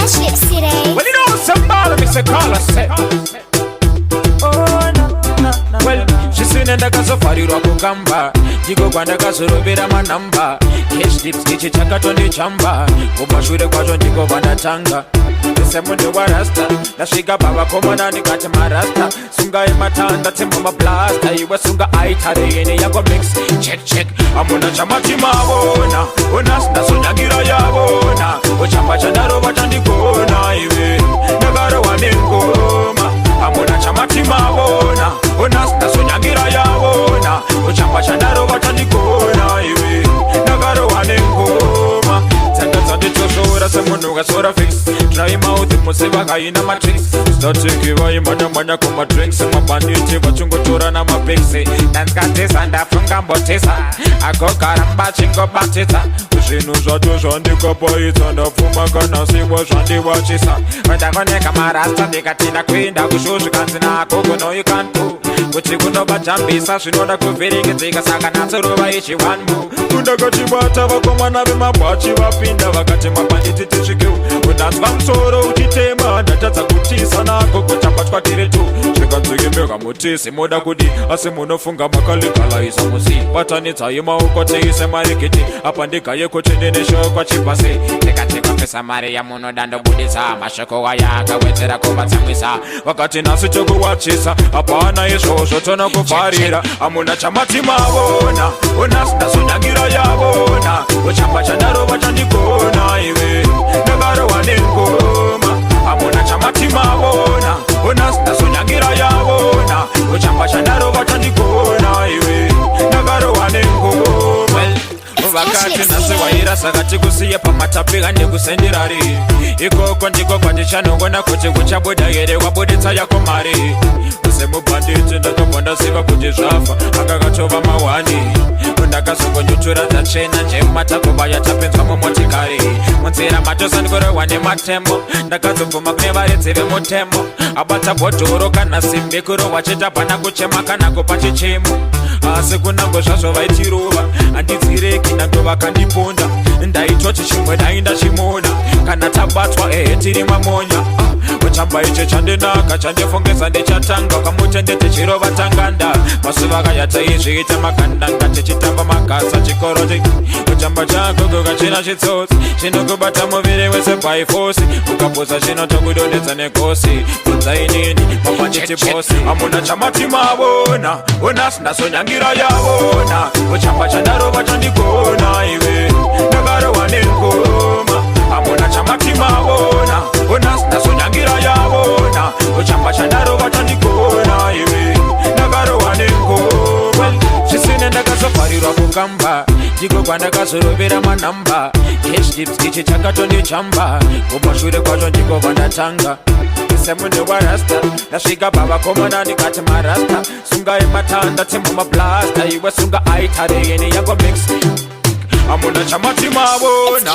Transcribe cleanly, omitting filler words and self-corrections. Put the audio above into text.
Well, you know somebody makes a call a set. Oh, no. Well, she's in the Casafari Rokamba. Digo Guanda Casorobera Manamba. Cash dips, Kitchi Chakatoni Chamba. Ubashude Kwajon Digo Banatanga. Semunde wa rasta nashika baba komana nikati marasta sunga ematanda temama blasta iwe sunga aitare yene yako mix check amuna chamati mabona onas nasonyagira yabona ochamba chandaro batandikona iwe nagaro wanengoma amuna chamati mabona onas nasonyagira yabona ochamba chandaro batandikona iwe nagaro wanengoma Santa Joshua semundu gasora fix try mouth musiba ina matrix start kiva imana manya kuma drinks mabanditi bachungotora na mapexi nanskatesa ndafunga mbotesa akokaramba chingo batita zvinu zvato zvandikapaita ndapfuma kana siwa zvandiwachisa vandakoneka marasta ndikatinda kuenda kushozvikanzi nako kunoikantu kuti kunobajambisa zvinoda kuvhiringedzeka saka natsorova ichiwanmu kundakachibata vakomana vemabwachi vapinda vakati mabanditi tisvikeu undanzwa musoro uchitema ndatadza kutisa nako kutambatwa tiretu zvikanzwikembeka mutisi moda kudi asi munofunga makalegalaisa musi batanidzai maoko teise mareketi apa ndigayeko tendeneshokwa chipasi ndikatekapesa mari yamunoda ndobudisa mashoko waya akawedzera kuvatsamwisa vakati nasi chokuwachisa hapana izvozvo tona kufarira amuna chamati mavona onasi ndazonyangira yavona ochamba chandarova chandikona iwe ndakarowa nengoma amuna chamati mavona onasi ndazonyangira yavona ochamba chandarova chandikona iwe ndakarowa nengoma vakati nasiwaira saka tikusiye pamatapika ndikusendirari ikoko ndiko kwandichanongona kuti kuchabuda here wabuditsa yako mari semubhanditi ndakabwandaziva kuti zvafa akakatova mawani ndakazongonyutura dzachena njemumatakova yatapinzwa mumotikari munzira matosandikorowa nematemo ndakazobvuma kune varedzi vemutemo abata bhodhoro kana simbi kurohwa chitapana kuchema kana kupa chichemo asi kunango zvazvo vaitirova handidzireki ndandova kandiponda ndaitoti chimwe dainda chimona kana tabatwa tiri mamonya uchamba icho chandinaka chandifongesa ndichatanga kamutendete chirova tanganda masuva kayataizviita makandanga tichitamba magasa chikoroti uchamba chagogo kachina chitsotsi chinokubata muviri wese byforce ukapoza chinotokudonedza negosi kunzainini mapanditiposi amuna chamati mavona onasi ndazonyangira yavona uchamba chandarova chandikona iwe ndakarowa nengoma amuna chamati mavona onasi ndazonyangira yavona uchamba chandarova chandikona iwe ndakarowa nengoma zvisine ndakazofarirwa kukamba ndiko kwandakazorovera manamba cash dips ichi chakatondichamba kumashure kwacho ndiko kwandatanga semunde wa rasta ndasvika pavakomana ndikati marasta sunga ematanda temablasta iwe sunga aitare yene yango mix amuna chamati mavona